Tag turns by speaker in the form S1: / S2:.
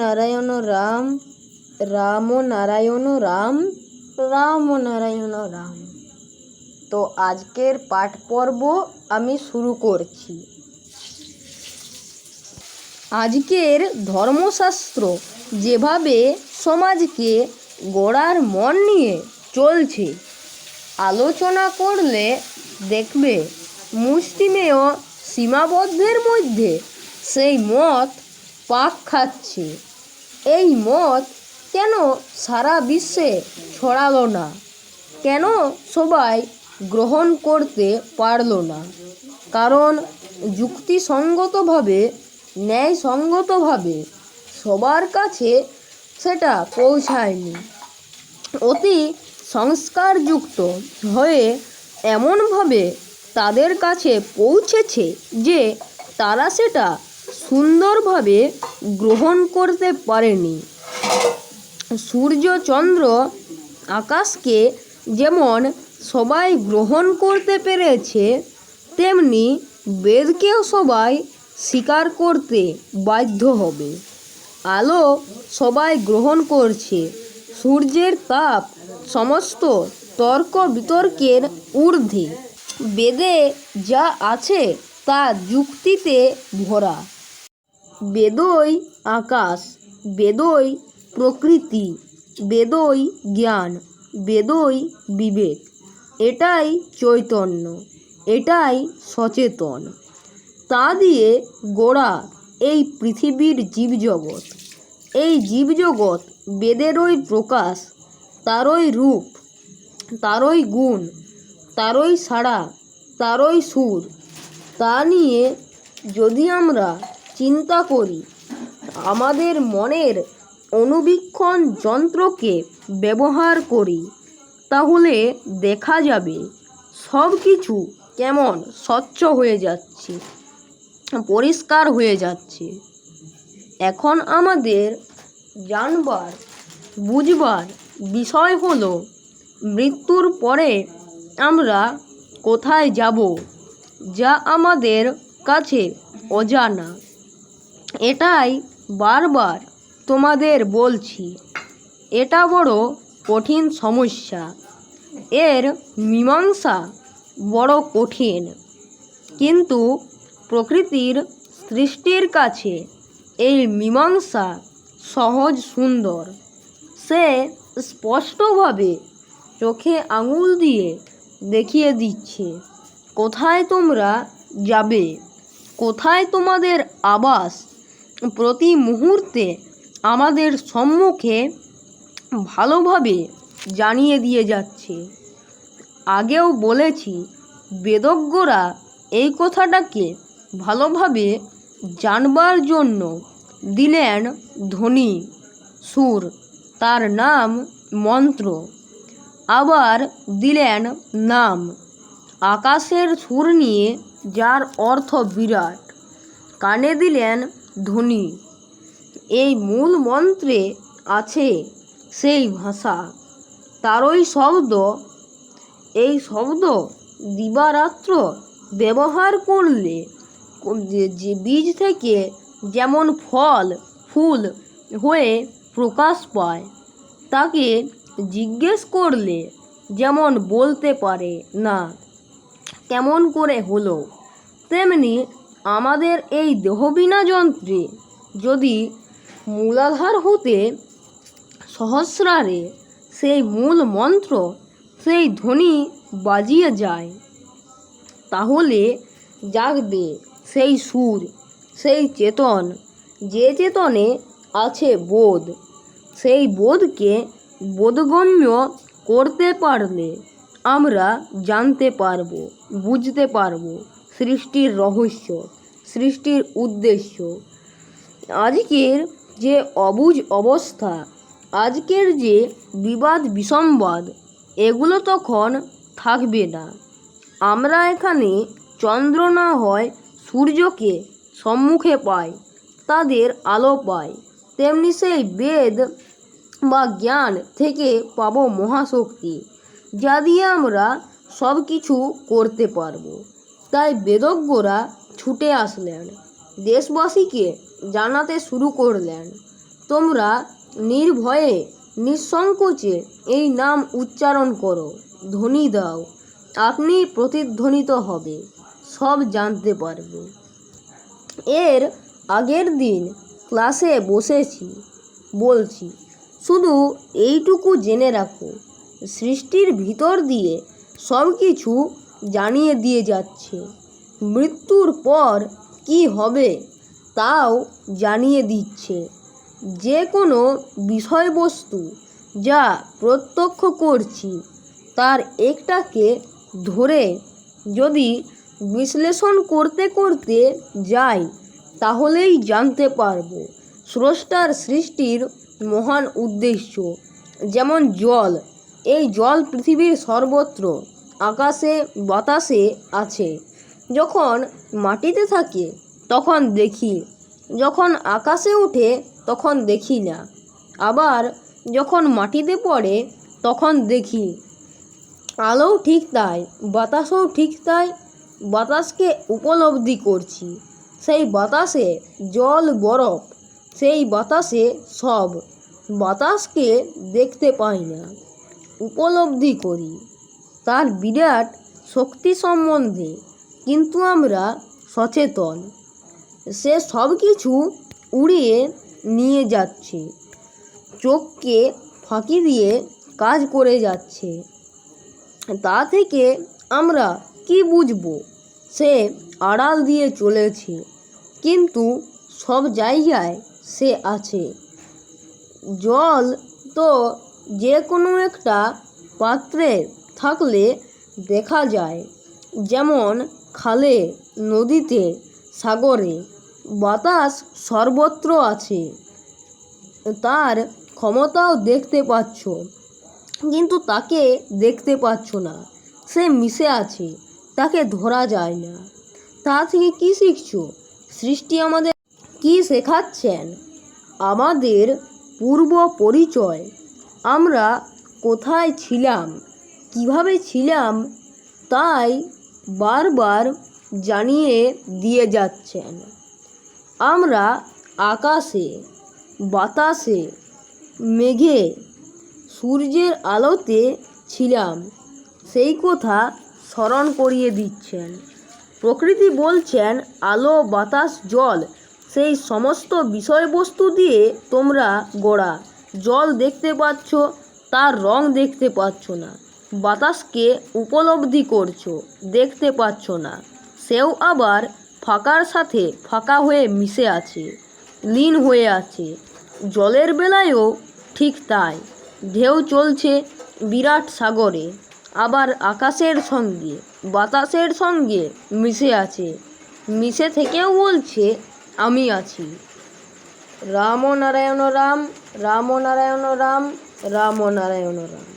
S1: নারায়ণ রাম, রাম নারায়ণ রাম, রাম নারায়ণ রাম। তো আজকের পাঠ পর্ব আমি শুরু করছি। আজকের ধর্মশাস্ত্র যেভাবে সমাজকে গড়ার মন নিয়ে চলছে আলোচনা করলে দেখবে মুষ্টিমেয় সীমাবদ্ধের মধ্যে সেই মত পাক খাচ্ছে। এই মত কেন সারা বিশ্বে ছড়ালো না? কেন সবাই গ্রহণ করতে পারলো না? কারণ যুক্তিসঙ্গতভাবে, ন্যায়সঙ্গতভাবে সবার কাছে সেটা পৌঁছায়নি। অতি সংস্কারযুক্ত হয়ে এমনভাবে তাদের কাছে পৌঁছেছে যে তারা সেটা সুন্দরভাবে গ্রহণ করতে পারেনি। সূর্য, চন্দ্র, আকাশকে যেমন সবাই গ্রহণ করতে পেরেছে, তেমনি বেদকেও সবাই স্বীকার করতে বাধ্য হবে। আলো সবাই গ্রহণ করছে। সূর্যের তাপ সমস্ত তর্ক বিতর্কের ঊর্ধ্বে। বেদে যা আছে তা যুক্তিতে ভরা। বেদই আকাশ, বেদই প্রকৃতি, বেদই জ্ঞান, বেদই বিবেক। এটাই চৈতন্য, এটাই সচেতন। তা দিয়ে গোড়া এই পৃথিবীর জীবজগৎ। এই জীবজগৎ বেদেরই প্রকাশ, তারই রূপ, তারই গুণ, তারই সাড়া, তারই সুর। তা নিয়ে যদি আমরা চিন্তা করি, আমাদের মনের অনুবীক্ষণ যন্ত্রকে ব্যবহার করি, তাহলে দেখা যাবে সব কিছু কেমন স্বচ্ছ হয়ে যাচ্ছে, পরিষ্কার হয়ে যাচ্ছে। এখন আমাদের জানবার, বুঝবার বিষয় হলো মৃত্যুর পরে আমরা কোথায় যাব, যা আমাদের কাছে অজানা। এটাই বারবার তোমাদের বলছি। এটা বড় কঠিন সমস্যা। এর মীমাংসা বড় কঠিন। কিন্তু প্রকৃতির সৃষ্টির কাছে এই মীমাংসা সহজ, সুন্দর। সে স্পষ্টভাবে চোখে আঙুল দিয়ে দেখিয়ে দিচ্ছে কোথায় তোমরা যাবে, কোথায় তোমাদের আবাস। প্রতি মুহূর্তে আমাদের সম্মুখে ভালোভাবে জানিয়ে দিয়ে যাচ্ছে। আগেও বলেছি, বেদজ্ঞরা এই কথাটাকে ভালোভাবে জানবার জন্য দিলেন ধ্বনি, সুর, তার নাম মন্ত্র। আবার দিলেন নাম, আকাশের সুর নিয়ে যার অর্থ বিরাট। কানে দিলেন ধ্বনি। এই মূল মন্ত্রে আছে সেই ভাষা, তারই শব্দ। এই শব্দ দিবারাত্র ব্যবহার করলে যে বীজ থেকে যেমন ফল, ফুল হয়ে প্রকাশ পায়, তাকে জিজ্ঞেস করলে যেমন বলতে পারে না কেমন করে হলো, তেমনি আমাদের এই দেহবিনা যন্ত্রে যদি মূলাধার হতে সহস্রারে সেই মূল মন্ত্র, সেই ধ্বনি বাজিয়ে যায়, তাহলে জাগবে সেই সুর, সেই চেতন। যে চেতনে আছে বোধ, সেই বোধকে বোধগম্য করতে পারলে আমরা জানতে পারবো, বুঝতে পারবো সৃষ্টির রহস্য, সৃষ্টির উদ্দেশ্য। আজকের যে অবুঝ অবস্থা, আজকের যে বিবাদ বিসম্বাদ, এগুলো তখন থাকবে না। আমরা এখানে চন্দ্র না হয় সূর্যকে সম্মুখে পাই, তাদের আলো পাই, তেমনি সেই বেদ বা জ্ঞান থেকে পাবো মহাশক্তি, যা দিয়ে আমরা সব কিছু করতে পারবো। তাই বেদজ্ঞরা ছুটে আসলেন, দেশবাসীকে জানাতে শুরু করলেন। তোমরা নির্ভয়ে নিঃসংকোচে এই নাম উচ্চারণ করো, ধ্বনি দাও, আপনি প্রতিধ্বনিত হবে, সব জানতে পারবে। এর আগের দিন ক্লাসে বলছি শুধু এইটুকু জেনে রাখো, সৃষ্টির ভিতর দিয়ে সব কিছু জানিয়ে দিয়ে যাচ্ছে। মৃত্যুর পর কি হবে তাও জানিয়ে দিচ্ছে। যে কোনো বিষয়বস্তু যা প্রত্যক্ষ করছি তার একটাকে ধরে যদি বিশ্লেষণ করতে করতে যাই তাহলেই জানতে পারবো স্রষ্টার সৃষ্টির মহান উদ্দেশ্য। যেমন জল, এই জল পৃথিবীর সর্বত্র, আকাশে বাতাসে আছে। যখন মাটিতে থাকে তখন দেখি, যখন আকাশে ওঠে তখন দেখি না, আবার যখন মাটিতে পড়ে তখন দেখি। আলোও ঠিক তাই, বাতাসও ঠিক তাই। বাতাসকে উপলব্ধি করছি, সেই বাতাসে জল বরফ, সেই বাতাসে সব। বাতাসকে দেখতে পাই না, উপলব্ধি করি তার বিরাট শক্তি সম্বন্ধে, কিন্তু আমরা সচেতন। সে সব কিছু উড়িয়ে নিয়ে যাচ্ছে, চোখকে ফাঁকি দিয়ে কাজ করে যাচ্ছে। তা থেকে আমরা কি বুঝব? সে আড়াল দিয়ে চলেছে, কিন্তু সব জায়গায় সে আছে। জল তো যে কোনো একটা পাত্রে থাকলে দেখা যায়, যেমন খালে, নদীতে, সাগরে। বাতাস সর্বত্র আছে, তার ক্ষমতাও দেখতে পাচ্ছ, কিন্তু তাকে দেখতে পাচ্ছ না। সে মিশে আছে, তাকে ধরা যায় না। তা থেকে কি শিখছো? সৃষ্টি আমাদের কি শেখাচ্ছেন? আমাদের পূর্ব পরিচয়, আমরা কোথায় ছিলাম, কিভাবে ছিলাম, তাই বারবার জানিয়ে দিয়ে যাচ্ছেন। আমরা আকাশে, বাতাসে, মেঘে, সূর্যের আলোতে ছিলাম, সেই কথা স্মরণ করিয়ে দিচ্ছেন। প্রকৃতি বলছেন আলো, বাতাস, জল, সেই সমস্ত বিষয়বস্তু দিয়ে তোমরা গড়া। জল দেখতে পাচ্ছ, তার রং দেখতে পাচ্ছ না। বাতাসকে উপলব্ধি করছো, দেখতে পাচ্ছ না। সেও আবার ফাঁকার সাথে ফাঁকা হয়ে মিশে আছে, লীন হয়ে আছে। জলের বেলায়ও ঠিক তাই। ঢেউ চলছে বিরাট সাগরে, আবার আকাশের সঙ্গে, বাতাসের সঙ্গে মিশে আছে। মিশে থেকেও বলছে আমি আছি। রাম নারায়ণ রাম, রাম নারায়ণ রাম, রাম নারায়ণ রাম।